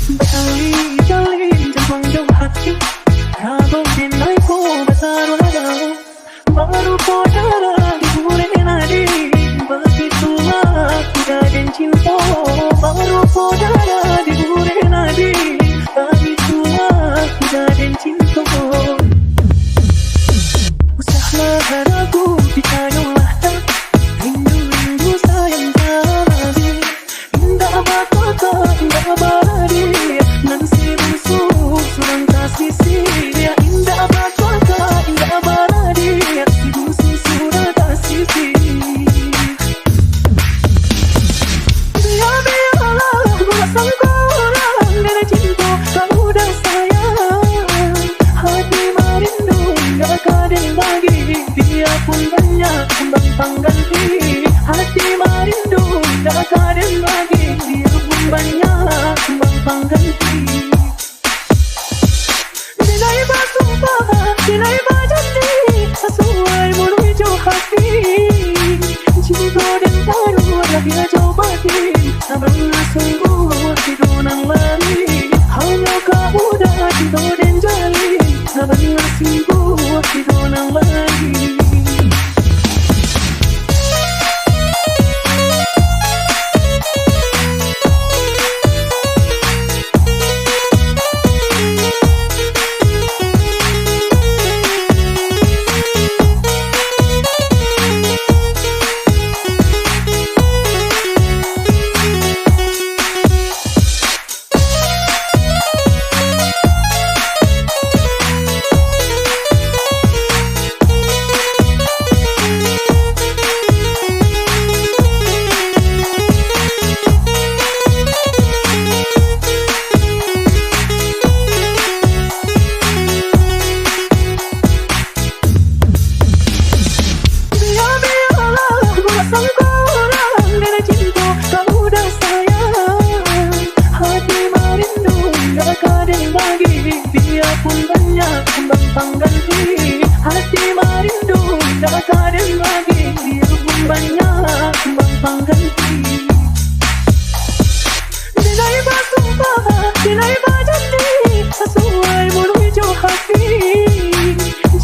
Berkali-kali jatuh jauh hati, ragu dinai ku bertaruh jauh. Baru kau darah di bulan nadi, begitulah kuda dan cinta. Baru kau darah di bulan nadi, begitulah kuda dan cinta. Usahlah ragu kita nyolahkan, rindu-rindu sayang tadi. Indah mata indah badi, nan sirusuh surang kasih sia. Indah mata indah badi, sirusuh surang kasih sia. Biarlah gua sangkulan dari cinta kau dah sayang. Hati merindu gak kadang bagi, dia pun banyak kembang pengganti. Hati merindu gak kadang bagi, dia pun banyak kembang pengganti. Dinai bersumpah, dinai berjanji, sesuai menuju hati. Cinta dan taruh dia jauh batin, sabarlah sungguh tidur nang lari. Hanya kau dah cinta dan jalin, sabarlah sungguh tidur nang lari. Sangkulan dari cinta kau dah sayang. Hati merindu gak kadang bagi, dia pun banyak kembang pengganti. Hati merindu gak kadang bagi, dia pun banyak kembang pengganti. Dinai bersumpah, dinai berjanji, sesuai menuju hati.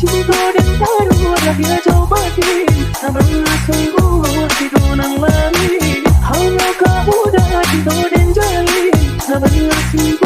Cinta dan taruh dia jauh batin, sabarlah sungguh tidur nang lari. Hanya kau dah cinta dan jalin, sabarlah sungguh